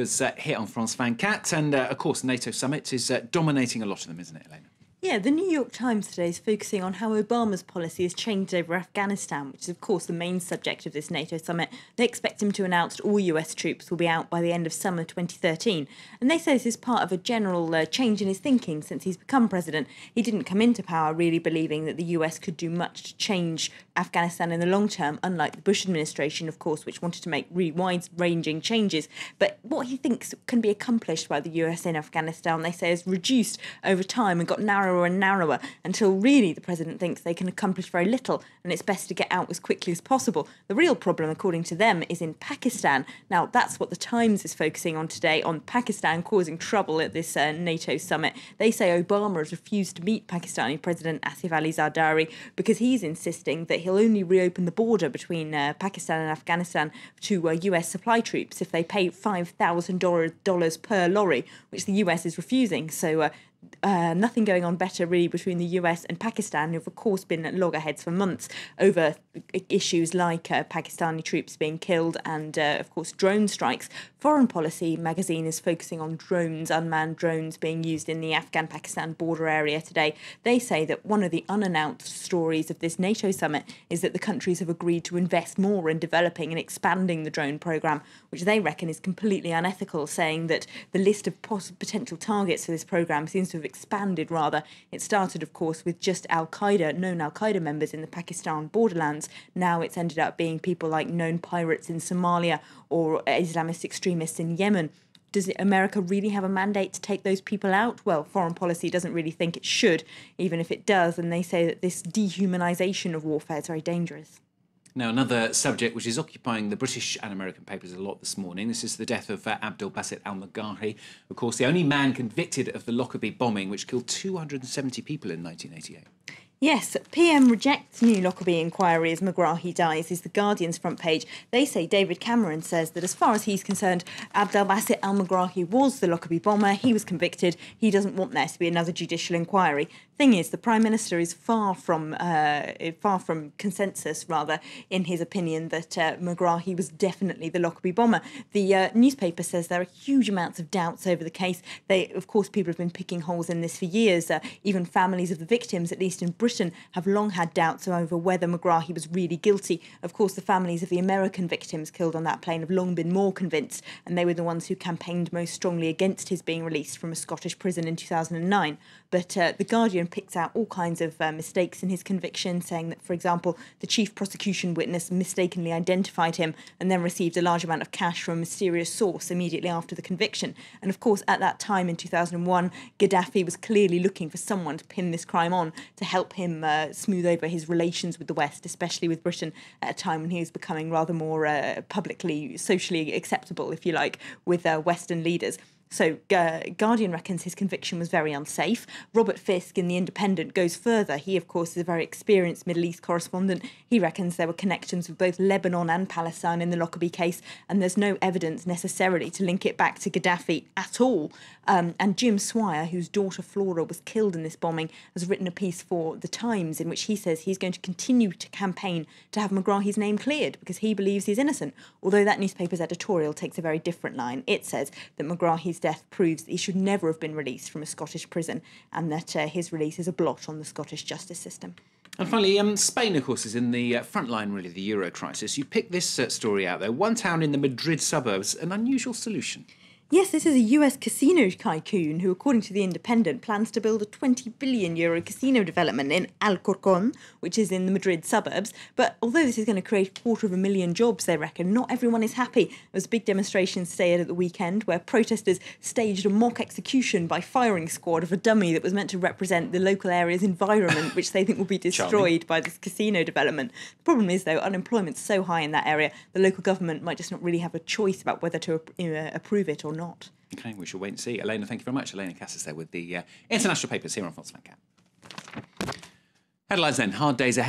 Was here on France 24, and of course, NATO summit is dominating a lot of them, isn't it, Elena? Yeah, the New York Times today is focusing on how Obama's policy has changed over Afghanistan, which is, of course, the main subject of this NATO summit. They expect him to announce that all US troops will be out by the end of summer 2013. And they say this is part of a general change in his thinking since he's become president. He didn't come into power really believing that the US could do much to change Afghanistan in the long term, unlike the Bush administration, of course, which wanted to make really wide-ranging changes. But what he thinks can be accomplished by the US in Afghanistan, they say, is reduced over time and got narrower and narrower until really the president thinks they can accomplish very little and it's best to get out as quickly as possible. The real problem, according to them, is in Pakistan. Now, that's what the Times is focusing on today, on Pakistan causing trouble at this NATO summit. They say Obama has refused to meet Pakistani President Asif Ali Zardari because he's insisting that he'll only reopen the border between Pakistan and Afghanistan to US supply troops if they pay $5,000 per lorry, which the US is refusing. So nothing going on better really between the US and Pakistan, who've of course been at loggerheads for months over issues like Pakistani troops being killed and of course drone strikes. Foreign Policy magazine is focusing on drones, unmanned drones being used in the Afghan-Pakistan border area today. They say that one of the unannounced stories of this NATO summit is that the countries have agreed to invest more in developing and expanding the drone programme, which they reckon is completely unethical, saying that the list of potential targets for this programme seems to have expanded rather. It started, of course, with just Al-Qaeda, known Al-Qaeda members in the Pakistan borderlands. Now it's ended up being people like known pirates in Somalia or Islamist extremists in Yemen. Does America really have a mandate to take those people out? Well, Foreign Policy doesn't really think it should, even if it does, and they say that this dehumanisation of warfare is very dangerous. Now, another subject which is occupying the British and American papers a lot this morning, this is the death of Abdel Basit al-Megrahi, of course, the only man convicted of the Lockerbie bombing, which killed 270 people in 1988. Yes, PM rejects new Lockerbie inquiry as Megrahi dies, is the Guardian's front page. They say David Cameron says that as far as he's concerned, Abdel Basit al-Megrahi was the Lockerbie bomber, he was convicted, he doesn't want there to be another judicial inquiry. Thing is, the Prime Minister is far from consensus, rather, in his opinion that Megrahi was definitely the Lockerbie bomber. The newspaper says there are huge amounts of doubts over the case. Of course, people have been picking holes in this for years. Even families of the victims, at least in Britain, have long had doubts over whether Megrahi was really guilty. Of course, the families of the American victims killed on that plane have long been more convinced, and they were the ones who campaigned most strongly against his being released from a Scottish prison in 2009. But The Guardian picks out all kinds of mistakes in his conviction, saying that, for example, the chief prosecution witness mistakenly identified him and then received a large amount of cash from a mysterious source immediately after the conviction. And of course, at that time in 2001, Gaddafi was clearly looking for someone to pin this crime on to help him smooth over his relations with the West, especially with Britain, at a time when he was becoming rather more publicly, socially acceptable, if you like, with Western leaders. So Guardian reckons his conviction was very unsafe. Robert Fisk in The Independent goes further. He, of course, is a very experienced Middle East correspondent. He reckons there were connections with both Lebanon and Palestine in the Lockerbie case, and there's no evidence necessarily to link it back to Gaddafi at all. And Jim Swire, whose daughter Flora was killed in this bombing, has written a piece for The Times in which he says he's going to continue to campaign to have Megrahi's name cleared because he believes he's innocent, although that newspaper's editorial takes a very different line. It says that Megrahi's death proves that he should never have been released from a Scottish prison and that his release is a blot on the Scottish justice system. And finally, Spain, of course, is in the front line, really, of the Euro crisis. You picked this story out, though. One town in the Madrid suburbs, an unusual solution. Yes, this is a US casino tycoon who, according to The Independent, plans to build a €20 billion casino development in Alcorcón, which is in the Madrid suburbs. But although this is going to create 250,000 jobs, they reckon, not everyone is happy. There was a big demonstration today at the weekend where protesters staged a mock execution by firing squad of a dummy that was meant to represent the local area's environment, which they think will be destroyed by this casino development. The problem is, though, unemployment's so high in that area, the local government might just not really have a choice about whether to approve it or not. OK, we shall wait and see. Elena, thank you very much. Elena Casas there with the international papers here on France 24. Headlines then, hard days ahead.